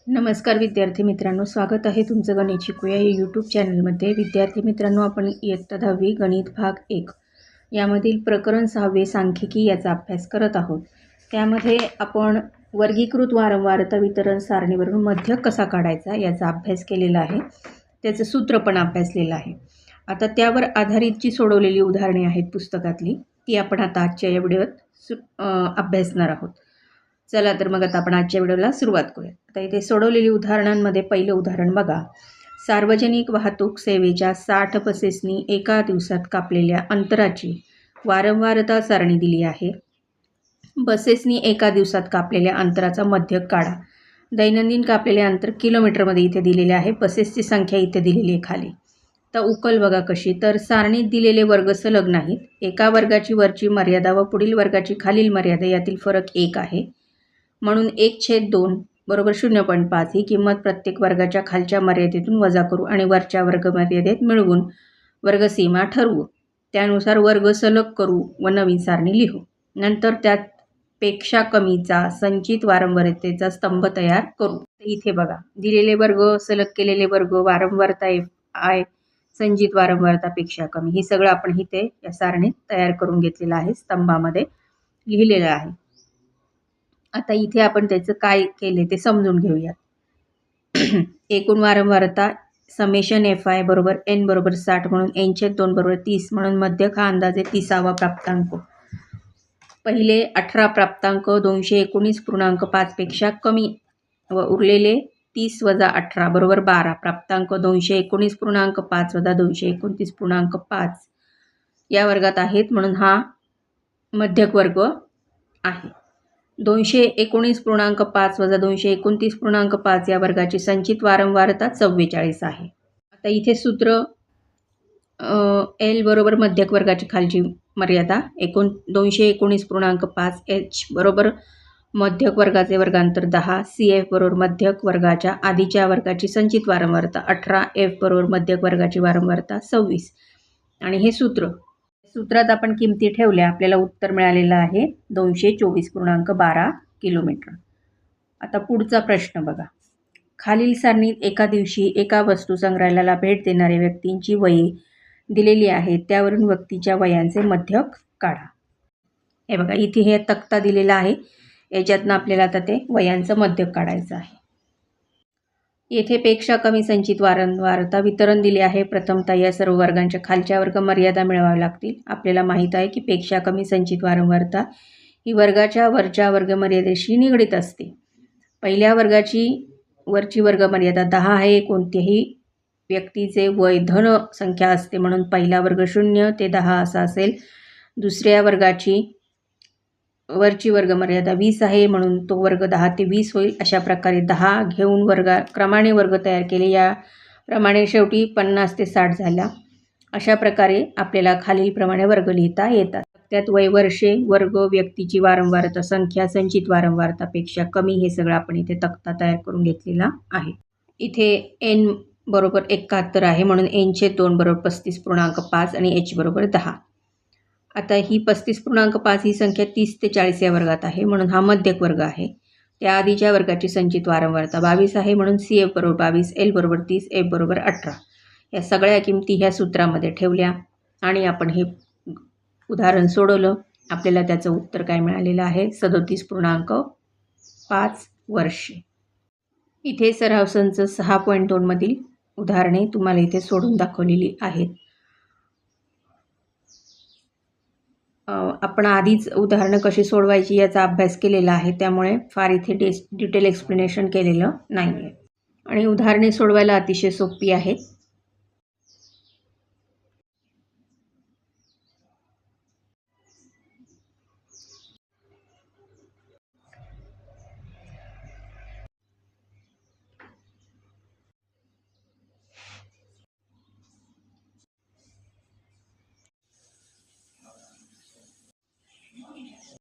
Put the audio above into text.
नमस्कार विद्यार्थी मित्रांनो, स्वागत आहे तुमचं गणित शिकूया या यूट्यूब चॅनलमध्ये. विद्यार्थी मित्रांनो, आपण इयत्ता 10वी गणित भाग 1 यामधील प्रकरण 6 सांख्यिकी याचा अभ्यास करत आहोत. त्यामध्ये आपण वर्गीकृत वारंवारता वितरण सारणीवरून मध्यक कसा काढायचा याचा अभ्यास केलेला आहे. त्याचं सूत्र पण अभ्यासलेलं आहे. आता त्यावर आधारित जी सोडवलेली उदाहरणे आहेत पुस्तकातली, ती आपण आता आजच्या या व्हिडिओत अभ्यासणार आहोत. चला तर मग आता आपण आजच्या व्हिडिओला सुरुवात करूया. आता इथे सोडवलेली उदाहरणांमध्ये पहिलं उदाहरण बघा. सार्वजनिक वाहतूक सेवेच्या 60 बसेसनी एका दिवसात कापलेल्या अंतराची वारंवारता सारणी दिली आहे. बसेसनी एका दिवसात कापलेल्या अंतराचा मध्यक काढा. दैनंदिन कापलेले अंतर किलोमीटरमध्ये इथे दिलेले आहे. बसेसची संख्या इथे दिलेली आहे खाली. तर उकल बघा कशी. तर सारणीत दिलेले वर्ग सलग नाहीत. एका वर्गाची वरची मर्यादा व पुढील वर्गाची खालील मर्यादा यातील फरक 1 आहे. म्हणून 1/2 बरोबर 0.5 ही किंमत प्रत्येक वर्गाच्या खालच्या मर्यादेतून वजा करू आणि वरच्या वर्गमर्यादेत मिळवून वर्गसीमा ठरवू. त्यानुसार वर्ग सलग करू व नवीन सारणी लिहू. नंतर त्यात पेक्षा कमीचा संचित वारंवारतेचा स्तंभ तयार करू. इथे बघा दिलेले वर्ग, सलग केलेले वर्ग, वारंवारता I, संचित वारंवारतापेक्षा कमी, हे सगळं आपण इथे या सारणीत तयार करून घेतलेलं आहे, स्तंभामध्ये लिहिलेलं आहे. आता इथे आपण त्याचं काय केले ते समजून घेऊयात. एकूण वारंवारता समेशन FI बरोबर n बरोबर 60 म्हणून n/2 बरोबर 30 म्हणून मध्यक हा अंदाजे 30वा प्राप्तांक. पहिले 18 प्राप्तांक 219.5 पेक्षा कमी व उरलेले 30 वजा 18 बरोबर 12 प्राप्तांक 219.5 वजा 229.5 या वर्गात आहेत, म्हणून हा मध्यक वर्ग आहे. 219.5 वजा 229.5 या वर्गाची संचित वारंवारता 44 आहे. आता इथे सूत्र L बरोबर मध्यक वर्गाची खालची मर्यादा 219.5 H बरोबर मध्यक वर्गाचे वर्गांतर 10 CF बरोबर मध्यक वर्गाच्या आधीच्या वर्गाची संचित वारंवारता 18 F बरोबर मध्यक वर्गाची वारंवारता 26 आणि हे सूत्रात आपण किमती ठेवल्या, आपल्याला उत्तर मिळालेलं आहे 224.12 किलोमीटर. आता पुढचा प्रश्न बघा. खालील सारणीत एका दिवशी एका वस्तू संग्रहालयाला भेट देणाऱ्या व्यक्तींची वये दिलेली आहेत. त्यावरून व्यक्तीच्या वयांचे मध्यक काढा. हे बघा इथे हे तक्ता दिलेला आहे. याच्यातनं आपल्याला आता ते वयांचं मध्यक काढायचं आहे. येथे पेक्षा कमी संचित वारंवारता वितरण दिले आहे. प्रथमतः या सर्व वर्गांच्या खालच्या वर्ग मर्यादा मिळवाव्या लागतील. आपल्याला माहीत आहे की पेक्षा कमी संचित वारंवारता ही वर्गाच्या वरच्या वर्गमर्यादेशी निगडीत असते. पहिल्या वर्गाची वरची वर्गमर्यादा 10 आहे. कोणत्याही व्यक्तीचे वय धन संख्या असते, म्हणून पहिला वर्ग 0 ते 10 असा असेल. दुसऱ्या वर्गाची वरची वर्गमर्यादा 20 आहे, म्हणून तो वर्ग 10 ते 20 होईल. अशा प्रकारे 10 घेऊन क्रमाने वर्ग तयार केले. याप्रमाणे शेवटी 50 ते 60 झाला. अशा प्रकारे आपल्याला खालीलप्रमाणे वर्ग लिहिता येतात. त्यात वय, वर्षे, वर्ग, व्यक्तीची वारंवारता, संख्या, संचित वारंवारतापेक्षा कमी, हे सगळं आपण इथे तक्ता तयार करून घेतलेला आहे. इथे n बरोबर 71 आहे, म्हणून n/2 बरोबर 35.5 आणि h बरोबर 10. आता ही 35.5 ही संख्या 30 ते 40 या वर्गात आहे, म्हणून हा मध्यक वर्ग आहे. त्या आधीच्या वर्गाची संचित वारंवारता 22 आहे, म्हणून CF बरोबर 22, L बरोबर 30, F बरोबर 18. या सगळ्या किमती ह्या सूत्रामध्ये ठेवल्या आणि आपण हे उदाहरण सोडवलं. आपल्याला त्याचं उत्तर काय मिळालेलं आहे 37.5 वर्षे. इथे सराव संच 6.2 मधील उदाहरणे तुम्हाला इथे सोडून दाखवलेली आहेत. आपण आधीच उदाहरणं कशी सोडवायची याचा अभ्यास केलेला आहे, त्यामुळे फार इथे डिटेल एक्सप्लेनेशन केलेलं नाही आहे आणि उदाहरणे सोडवायला अतिशय सोपी आहेत.